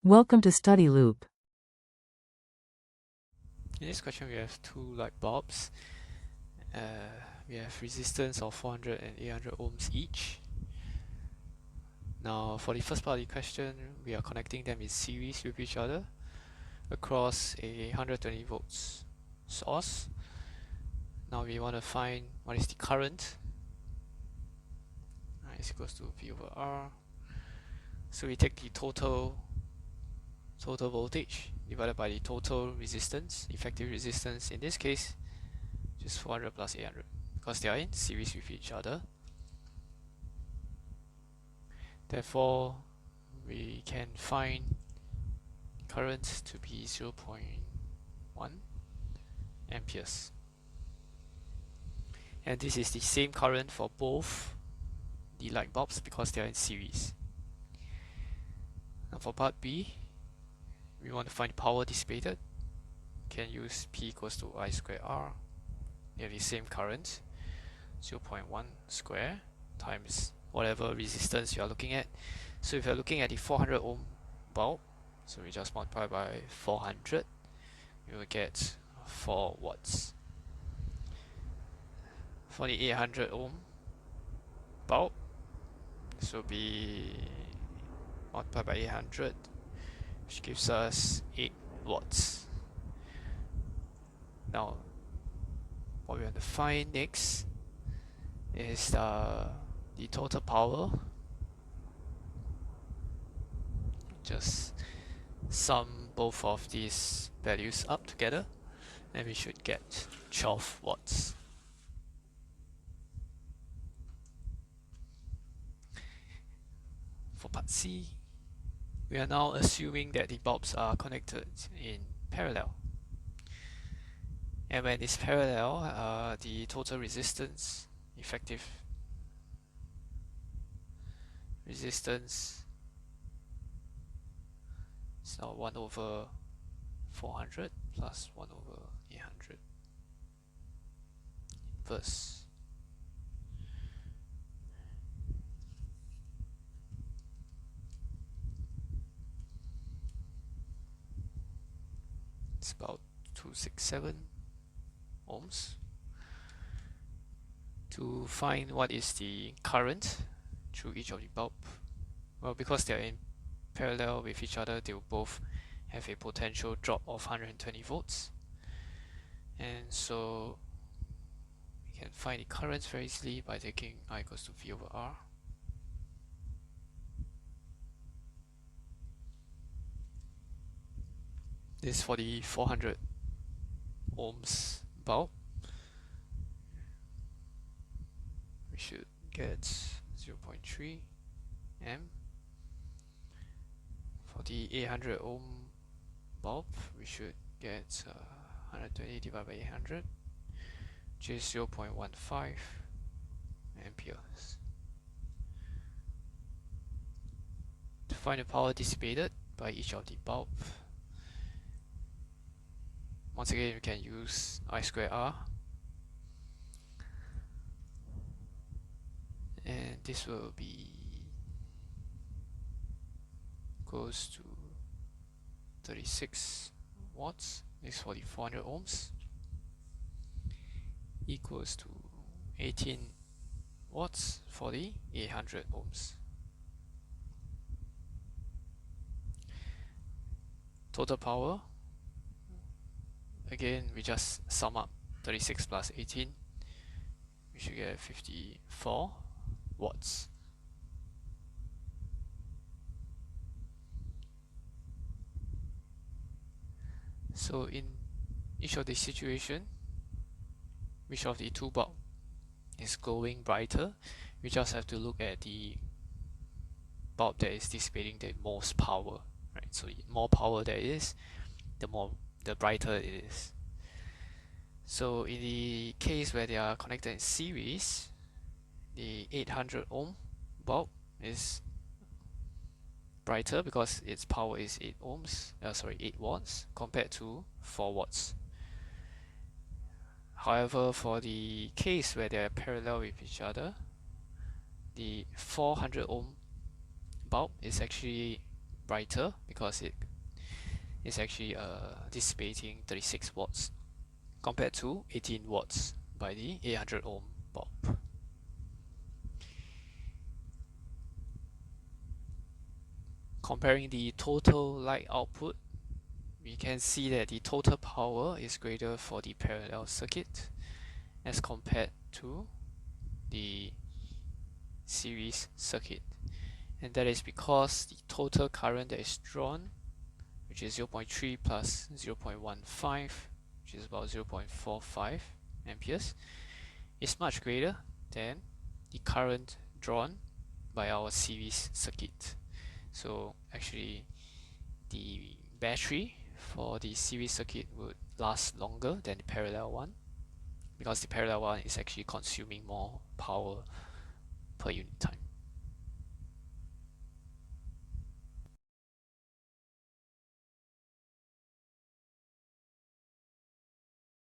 Welcome to Study Loop. In this question, we have two light bulbs. We have resistance of 400 and 800 ohms each. Now, for the first part of the question, we are connecting them in series with each other across a 120 volts source. Now, we want to find what is the current. Is equals to V over R. So we take the total voltage divided by the total resistance, effective resistance in this case, just 400 plus 800, because they are in series with each other. Therefore, we can find current to be 0.1 amperes. And this is the same current for both the light bulbs because they are in series. Now for part B, we want to find power dissipated. We can use P equals to I squared R. We have the same current, 0.1 square times whatever resistance you are looking at. So if you're looking at the 400 ohm bulb, so we just multiply by 400, you will get 4 watts. For the 800 ohm bulb, this will be multiplied by 800, which gives us 8 watts. Now, what we want to find next is the total power. Just sum both of these values up together, and we should get 12 watts. For part C, we are now assuming that the bulbs are connected in parallel. And when it's parallel, the total resistance, effective resistance, is now 1 over 400 plus 1 over 800 inverse. It's about 267 ohms. To find what is the current through each of the bulb, well, because they are in parallel with each other, they will both have a potential drop of 120 volts, and so we can find the current very easily by taking I equals to V over R. This is for the 400 ohms bulb. We should get 0.3 amp. For the 800 ohm bulb, we should get 120 divided by 800, which is 0.15 amperes. To find the power dissipated by each of the bulb, once again we can use I squared R, and this will be goes to 36 watts. This is for the 400 ohms, equals to 18 watts for the 800 ohms. Total power, again we just sum up 36 plus 18, we should get 54 watts. So in each of the situation, which of the two bulb is glowing brighter, we just have to look at the bulb that is dissipating the most power, right? So the more power there is, the brighter it is. So in the case where they are connected in series, the 800 ohm bulb is brighter because its power is 8 watts compared to 4 watts. However, for the case where they are parallel with each other, the 400 ohm bulb is actually brighter because it is actually dissipating 36 watts compared to 18 watts by the 800 ohm bulb. Comparing the total light output, we can see that the total power is greater for the parallel circuit as compared to the series circuit, and that is because the total current that is drawn, which is 0.3 plus 0.15, which is about 0.45 amperes, is much greater than the current drawn by our series circuit. So actually the battery for the series circuit would last longer than the parallel one, because the parallel one is actually consuming more power per unit time.